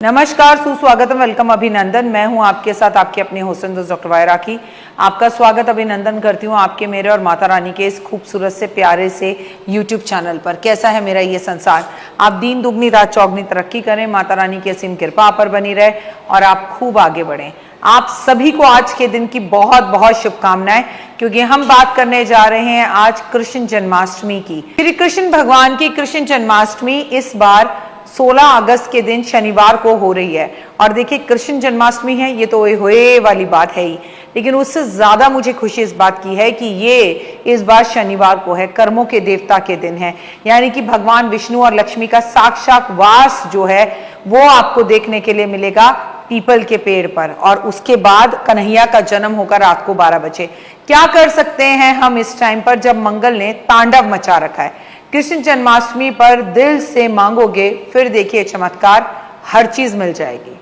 नमस्कार, सुस्वागतम, वेलकम, अभिनंदन। मैं हूं आपके साथ आपके अपने हुसैन दोस्त डॉक्टर वायरा की। आपका स्वागत अभिनंदन करती हूं आपके, मेरे और माता रानी के इस खूबसूरत से प्यारे से YouTube चैनल पर। कैसा है मेरा ये संसार? आप दिन दुगनी रात चौगनी तरक्की करें, माता रानी की असीम कृपा आप पर बनी रहे और आप खूब आगे बढ़ें। आप सभी को आज के दिन की बहुत बहुत शुभकामनाएं, क्योंकि हम बात करने जा रहे हैं आज कृष्ण जन्माष्टमी की। श्री कृष्ण भगवान की कृष्ण जन्माष्टमी इस बार 16 अगस्त के दिन शनिवार को हो रही है। और देखिए, कृष्ण जन्माष्टमी है, ये तो होए वाली बात है ही, लेकिन उससे ज्यादा मुझे खुशी इस बात की है कि ये इस बार शनिवार को है, कर्मों के देवता के दिन है। यानी कि भगवान विष्णु और लक्ष्मी का साक्षात वास जो है वो आपको देखने के लिए मिलेगा पीपल के पेड़ पर। और उसके बाद कन्हैया का जन्म होगा रात को 12 बजे। क्या कर सकते हैं हम इस टाइम पर जब मंगल ने तांडव मचा रखा है? कृष्ण जन्माष्टमी पर दिल से मांगोगे, फिर देखिए चमत्कार, हर चीज मिल जाएगी।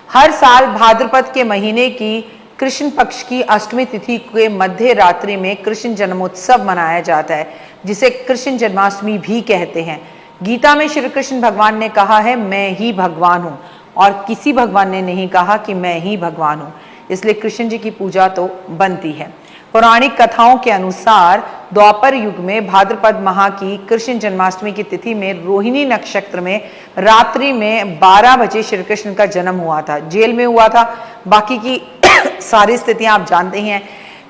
हर साल भाद्रपद के महीने की कृष्ण पक्ष की अष्टमी तिथि के मध्य रात्रि में कृष्ण जन्मोत्सव मनाया जाता है, जिसे कृष्ण जन्माष्टमी भी कहते हैं। गीता में श्री कृष्ण भगवान ने कहा है, मैं ही भगवान हूं, और किसी भगवान ने नहीं कहा कि मैं ही भगवान हूं। इसलिए कृष्ण जी की पूजा तो बनती है। पौराणिक कथाओं के अनुसार द्वापर युग में भाद्रपद माह की कृष्ण जन्माष्टमी की तिथि में रोहिणी नक्षत्र में रात्रि में 12 बजे श्री कृष्ण का जन्म हुआ था। जेल में हुआ था, बाकी की सारी स्थितियां आप जानते ही हैं।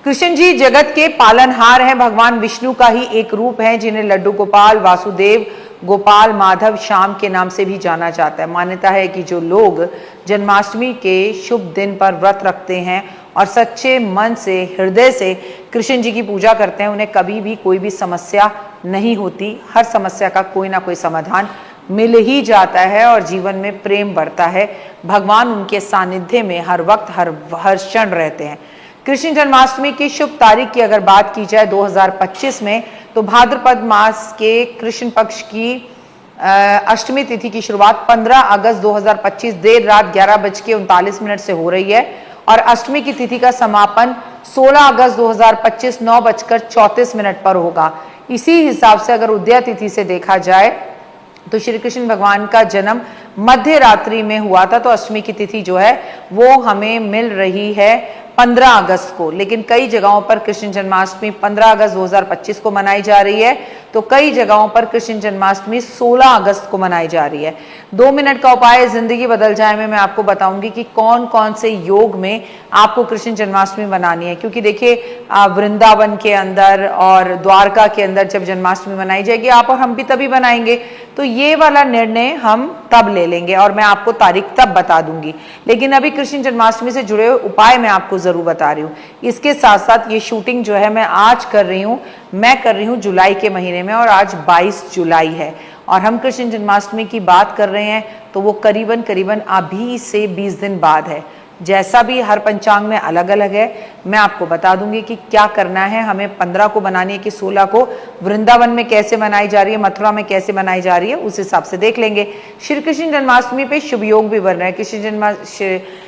कृष्ण जी जगत के पालनहार हैं, भगवान विष्णु का ही एक रूप है, जिन्हें लड्डू गोपाल, वासुदेव, गोपाल, माधव, श्याम के नाम से भी जाना जाता है। मान्यता है कि जो लोग जन्माष्टमी के शुभ दिन पर व्रत रखते हैं और सच्चे मन से, हृदय से कृष्ण जी की पूजा करते हैं, उन्हें कभी भी कोई भी समस्या नहीं होती। हर समस्या का कोई ना कोई समाधान मिल ही जाता है और जीवन में प्रेम बढ़ता है। भगवान उनके सानिध्य में हर वक्त हर क्षण रहते हैं। कृष्ण जन्माष्टमी की शुभ तारीख की अगर बात की जाए 2025 में, तो भाद्रपद मास के कृष्ण पक्ष की अष्टमी तिथि की शुरुआत 15 अगस्त 2025 देर रात 11:39 से हो रही है और अष्टमी की तिथि का समापन 16 अगस्त 2025 9:34 पर होगा। इसी हिसाब से अगर उदया तिथि से देखा जाए तो श्री कृष्ण भगवान का जन्म मध्य रात्रि में हुआ था, तो अष्टमी की तिथि जो है वो हमें मिल रही है 15 अगस्त को। लेकिन कई जगहों पर कृष्ण जन्माष्टमी 15 अगस्त 2025 को मनाई जा रही है, तो कई जगहों पर कृष्ण जन्माष्टमी 16 अगस्त को मनाई जा रही है। 2 मिनट का उपाय जिंदगी बदल जाए में मैं आपको बताऊंगी कि कौन कौन से योग में आपको कृष्ण जन्माष्टमी मनानी है। क्योंकि देखिए, वृंदावन के अंदर और द्वारका के अंदर जब जन्माष्टमी मनाई जाएगी, आप और हम भी तभी बनाएंगे, तो ये वाला निर्णय हम तब ले लेंगे और मैं आपको तारीख तब बता दूंगी। लेकिन अभी कृष्ण जन्माष्टमी से जुड़े हुए उपाय मैं आपको जरूर बता रही हूँ। इसके साथ साथ ये शूटिंग जो है मैं आज कर रही हूँ, मैं कर रही हूँ जुलाई के महीने में, और आज 22 जुलाई है और हम कृष्ण जन्माष्टमी की बात कर रहे हैं, तो वो करीबन करीबन अभी से 20 दिन बाद है। जैसा भी हर पंचांग में अलग अलग है, मैं आपको बता दूंगी कि क्या करना है। हमें 15 को बनानी है कि 16 को, वृंदावन में कैसे मनाई जा रही है, मथुरा में कैसे मनाई जा रही है, उस हिसाब से देख लेंगे। श्री कृष्ण जन्माष्टमी पे शुभ योग भी बन रहे हैं।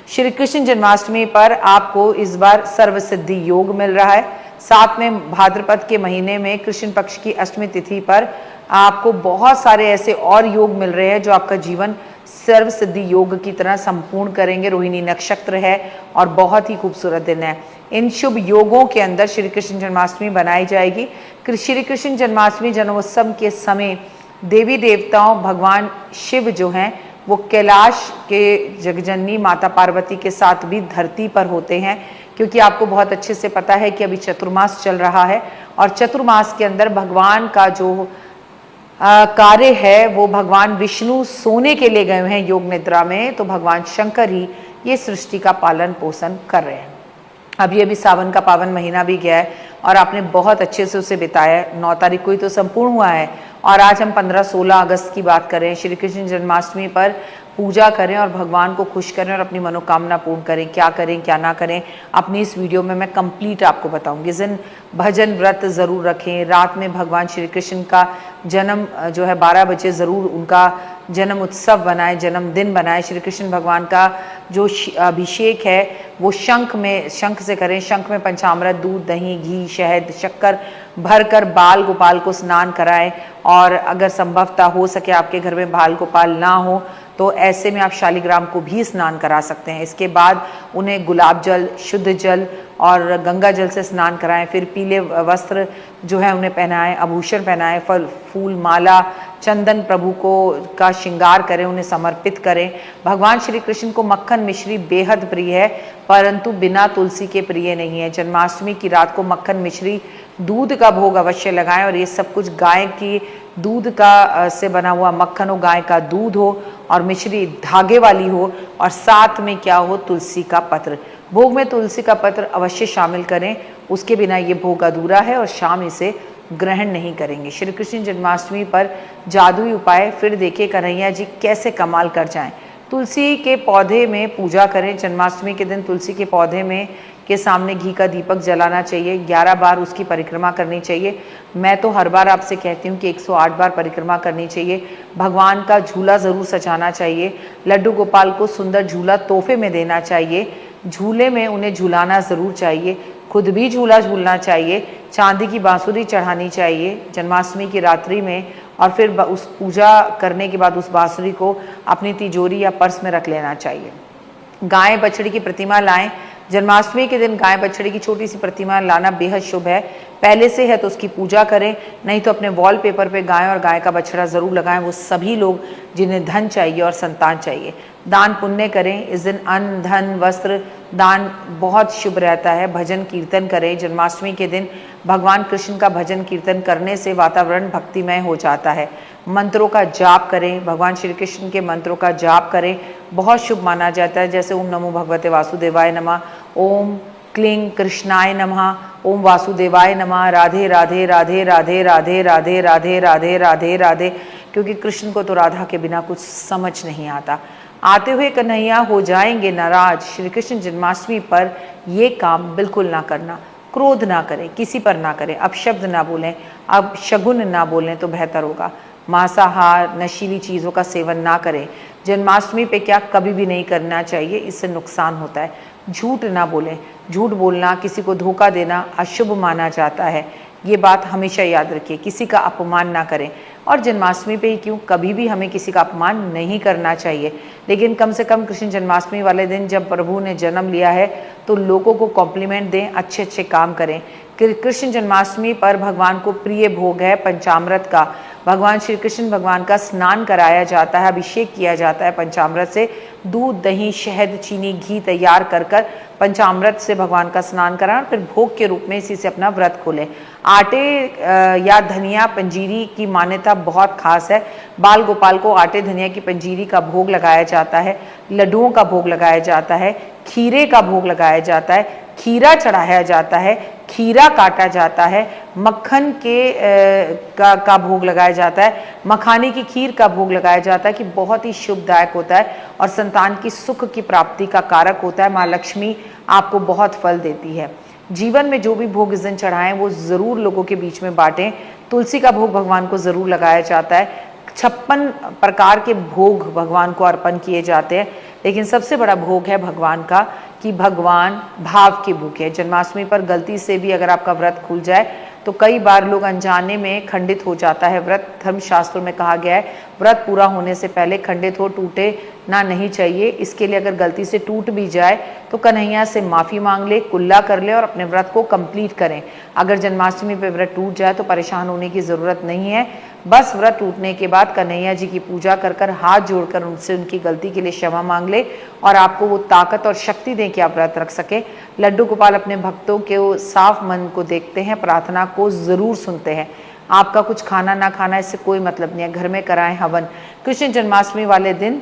श्री कृष्ण जन्माष्टमी पर आपको इस बार सर्वसिद्धि योग मिल रहा है। साथ में भाद्रपद के महीने में कृष्ण पक्ष की अष्टमी तिथि पर आपको बहुत सारे ऐसे और योग मिल रहे हैं जो आपका जीवन सर्व सिद्धि योग की तरह संपूर्ण करेंगे। रोहिणी नक्षत्र है और बहुत ही खूबसूरत दिन है। इन शुभ योगों के अंदर श्री कृष्ण जन्माष्टमी बनाई जाएगी। श्री कृष्ण जन्माष्टमी जन्मोत्सव के समय देवी देवताओं, भगवान शिव जो हैं वो कैलाश के जगजननी माता पार्वती के साथ भी धरती पर होते हैं, क्योंकि आपको बहुत अच्छे से पता है कि अभी चतुर्मास चल रहा है और चतुर्मास के अंदर भगवान का जो कार्य है वो भगवान विष्णु सोने के लिए गए हैं योग निद्रा में, तो भगवान शंकर ही ये सृष्टि का पालन पोषण कर रहे हैं। अभी अभी सावन का पावन महीना भी गया है और आपने बहुत अच्छे से उसे बिताया है। 9 तारीख को ही तो संपूर्ण हुआ है और आज हम 15-16 अगस्त की बात करें। श्री कृष्ण जन्माष्टमी पर पूजा करें और भगवान को खुश करें और अपनी मनोकामना पूर्ण करें। क्या करें क्या ना करें, अपनी इस वीडियो में मैं कंप्लीट आपको बताऊंगी। जिन भजन व्रत जरूर रखें, रात में भगवान श्री कृष्ण का जन्म जो है 12 बजे जरूर उनका जन्म उत्सव बनाए, जन्मदिन बनाए। श्री कृष्ण भगवान का जो अभिषेक है वो शंख से करें। शंख में पंचामृत, दूध, दही, घी, शहद, शक्कर भरकर बाल गोपाल को स्नान कराएं। और अगर संभवतः हो सके आपके घर में बाल गोपाल ना हो तो ऐसे में आप शालिग्राम को भी स्नान करा सकते हैं। इसके बाद उन्हें गुलाब जल, शुद्ध जल और गंगा जल से स्नान कराएं। फिर पीले वस्त्र जो है उन्हें पहनाएं, आभूषण पहनाएं, फल फूल माला चंदन प्रभु को का श्रृंगार करें, उन्हें समर्पित करें। भगवान श्री कृष्ण को मक्खन मिश्री बेहद प्रिय है, परंतु बिना तुलसी के प्रिय नहीं है। जन्माष्टमी की रात को मक्खन मिश्री दूध का भोग अवश्य लगाएं, और ये सब कुछ गाय की दूध का से बना हुआ मक्खन हो, गाय का दूध हो और मिश्री धागे वाली हो, और साथ में क्या हो, तुलसी का पत्र। भोग में तुलसी का पत्र अवश्य शामिल करें, उसके बिना ये भोग अधूरा है और शाम इसे ग्रहण नहीं करेंगे। श्री कृष्ण जन्माष्टमी पर जादुई उपाय फिर देखिए कन्हैया जी कैसे कमाल कर जाएं। तुलसी के पौधे में पूजा करें। जन्माष्टमी के दिन तुलसी के पौधे में के सामने घी का दीपक जलाना चाहिए। 11 बार उसकी परिक्रमा करनी चाहिए। मैं तो हर बार आपसे कहती हूँ कि 108 बार परिक्रमा करनी चाहिए। भगवान का झूला ज़रूर सजाना चाहिए। लड्डू गोपाल को सुंदर झूला तोहफे में देना चाहिए। झूले में उन्हें झूलाना ज़रूर चाहिए, खुद भी झूला झूलना चाहिए। चांदी की बांसुरी चढ़ानी चाहिए जन्माष्टमी की रात्रि में, और फिर उस पूजा करने के बाद उस बांसुरी को अपनी तिजोरी या पर्स में रख लेना चाहिए। गाय बछड़ी की प्रतिमा लाएं। जन्माष्टमी के दिन गाय बछड़ी की छोटी सी प्रतिमा लाना बेहद शुभ है। पहले से है तो उसकी पूजा करें, नहीं तो अपने वॉलपेपर पे गाय और गाय का बछड़ा ज़रूर लगाएं। वो सभी लोग जिन्हें धन चाहिए और संतान चाहिए। दान पुण्य करें। इस दिन अन्न, धन, वस्त्र दान बहुत शुभ रहता है। भजन कीर्तन करें। जन्माष्टमी के दिन भगवान कृष्ण का भजन कीर्तन करने से वातावरण भक्तिमय हो जाता है। मंत्रों का जाप करें। भगवान श्री कृष्ण के मंत्रों का जाप करें, बहुत शुभ माना जाता है। जैसे ओम नमो भगवते वासुदेवाय नमः, ओम क्लीं कृष्णाय नमः, ओम वासुदेवाय नमः, राधे राधे राधे राधे राधे राधे राधे राधे राधे राधे। क्योंकि कृष्ण को तो राधा के बिना कुछ समझ नहीं आता। आते हुए कन्हैया हो जाएंगे नाराज। श्री कृष्ण जन्माष्टमी पर ये काम बिल्कुल ना करना। क्रोध ना करें, किसी पर ना करें, अपशब्द ना बोलें, अब शगुन ना बोलें तो बेहतर होगा। मांसाहार, नशीली चीज़ों का सेवन ना करें। जन्माष्टमी पे क्या कभी भी नहीं करना चाहिए, इससे नुकसान होता है। झूठ ना बोलें। झूठ बोलना, किसी को धोखा देना अशुभ माना जाता है। ये बात हमेशा याद रखिए। किसी का अपमान ना करें। और जन्माष्टमी पे ही क्यों, कभी भी हमें किसी का अपमान नहीं करना चाहिए। लेकिन कम से कम कृष्ण जन्माष्टमी वाले दिन जब प्रभु ने जन्म लिया है तो लोगों को कॉम्प्लीमेंट दें, अच्छे अच्छे काम करें। कृष्ण जन्माष्टमी पर भगवान को प्रिय भोग है पंचामृत का। भगवान श्री कृष्ण भगवान का स्नान कराया जाता है, अभिषेक किया जाता है पंचामृत से। दूध, दही, शहद, चीनी, घी तैयार कर कर पंचामृत से भगवान का स्नान कराएं, फिर भोग के रूप में इसी से अपना व्रत खोलें। आटे या धनिया पंजीरी की मान्यता बहुत खास है। बाल गोपाल को आटे धनिया की पंजीरी का भोग लगाया जाता है, लड्डुओं का भोग लगाया जाता है, खीरे का भोग लगाया जाता है, खीरा चढ़ाया जाता है, खीरा काटा जाता है, मक्खन का भोग लगाया जाता है, मखाने की खीर का भोग लगाया जाता है कि बहुत ही शुभदायक होता है और संतान की सुख की प्राप्ति का कारक होता है। माँ लक्ष्मी आपको बहुत फल देती है। जीवन में जो भी भोग इस दिन चढ़ाएं वो ज़रूर लोगों के बीच में बांटें। तुलसी का भोग भगवान को ज़रूर लगाया जाता है। 56 प्रकार के भोग भगवान को अर्पण किए जाते हैं, लेकिन सबसे बड़ा भोग है भगवान का कि भगवान भाव के भूखे। जन्माष्टमी पर गलती से भी अगर आपका व्रत खुल जाए तो कई बार लोग अनजाने में खंडित हो जाता है व्रत। धर्मशास्त्रों में कहा गया है व्रत पूरा होने से पहले खंडित हो, टूटे ना नहीं चाहिए। इसके लिए अगर गलती से टूट भी जाए तो कन्हैया से माफ़ी मांग ले, कुल्ला कर ले और अपने व्रत को कंप्लीट करें। अगर जन्माष्टमी पे व्रत टूट जाए तो परेशान होने की ज़रूरत नहीं है। बस व्रत टूटने के बाद कन्हैया जी की पूजा कर कर हाथ जोड़कर उनसे उनकी गलती के लिए क्षमा मांग ले और आपको वो ताकत और शक्ति दें कि आप व्रत रख सके। लड्डू गोपाल अपने भक्तों के साफ मन को देखते हैं, प्रार्थना को ज़रूर सुनते हैं। आपका कुछ खाना ना खाना इससे कोई मतलब नहीं है। घर में कराएं हवन। कृष्ण जन्माष्टमी वाले दिन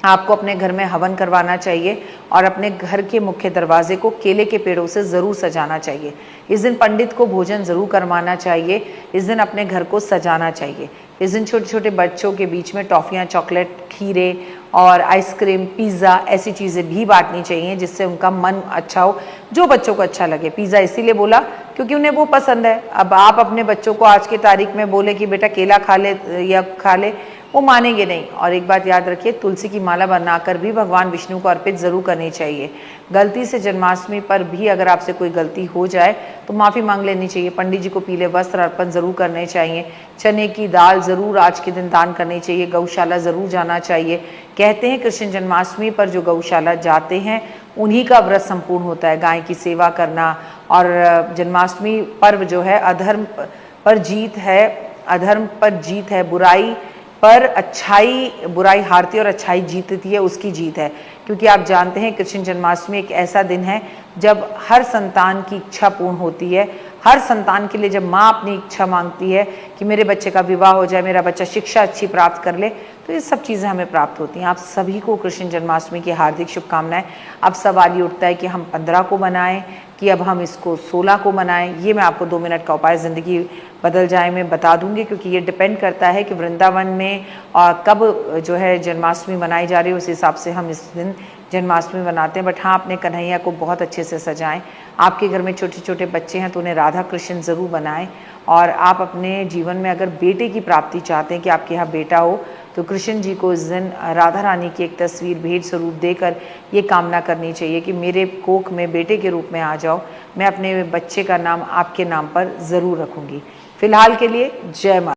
आपको अपने घर में हवन करवाना चाहिए और अपने घर के मुख्य दरवाजे को केले के पेड़ों से ज़रूर सजाना चाहिए। इस दिन पंडित को भोजन ज़रूर करवाना चाहिए। इस दिन अपने घर को सजाना चाहिए। इस दिन छोटे छोटे बच्चों के बीच में टॉफ़ियाँ, चॉकलेट, खीरे और आइसक्रीम, पिज़्ज़ा ऐसी चीज़ें भी बांटनी चाहिए जिससे उनका मन अच्छा हो, जो बच्चों को अच्छा लगे। पिज़्ज़ा इसीलिए बोला क्योंकि उन्हें वो पसंद है। अब आप अपने बच्चों को आज की तारीख में बोले कि बेटा केला खा ले या खा ले, वो मानेंगे नहीं। और एक बात याद रखिए, तुलसी की माला बनाकर भी भगवान विष्णु को अर्पित ज़रूर करनी चाहिए। गलती से जन्माष्टमी पर भी अगर आपसे कोई गलती हो जाए तो माफ़ी मांग लेनी चाहिए। पंडित जी को पीले वस्त्र अर्पण ज़रूर करने चाहिए। चने की दाल ज़रूर आज के दिन दान करनी चाहिए। गौशाला ज़रूर जाना चाहिए। कहते हैं कृष्ण जन्माष्टमी पर जो गौशाला जाते हैं उन्हीं का व्रत संपूर्ण होता है। गाय की सेवा करना, और जन्माष्टमी पर्व जो है अधर्म पर जीत है, अधर्म पर जीत है, बुराई पर अच्छाई, बुराई हारती है और अच्छाई जीतती है, उसकी जीत है। क्योंकि आप जानते हैं कृष्ण जन्माष्टमी एक ऐसा दिन है जब हर संतान की इच्छा पूर्ण होती है। हर संतान के लिए जब माँ अपनी इच्छा मांगती है कि मेरे बच्चे का विवाह हो जाए, मेरा बच्चा शिक्षा अच्छी प्राप्त कर ले, तो ये सब चीज़ें हमें प्राप्त होती हैं। आप सभी को कृष्ण जन्माष्टमी की हार्दिक शुभकामनाएं। अब सवाल ये उठता है कि हम 15 को मनाएं कि अब हम इसको 16 को मनाएं। ये मैं आपको 2 मिनट का उपाय ज़िंदगी बदल जाए में बता दूंगी, क्योंकि ये डिपेंड करता है कि वृंदावन में कब जो है जन्माष्टमी मनाई जा रही है, उस हिसाब से हम इस दिन जन्माष्टमी मनाते हैं। बट हाँ, अपने कन्हैया को बहुत अच्छे से सजाएं। आपके घर में छोटे छोटे बच्चे हैं तो उन्हें राधा कृष्ण ज़रूर बनाएं। और आप अपने जीवन में अगर बेटे की प्राप्ति चाहते हैं कि आपके यहाँ बेटा हो, तो कृष्ण जी को इस दिन राधा रानी की एक तस्वीर भेंट स्वरूप देकर ये कामना करनी चाहिए कि मेरे कोख में बेटे के रूप में आ जाओ, मैं अपने बच्चे का नाम आपके नाम पर ज़रूर रखूँगी। फिलहाल के लिए जय माता।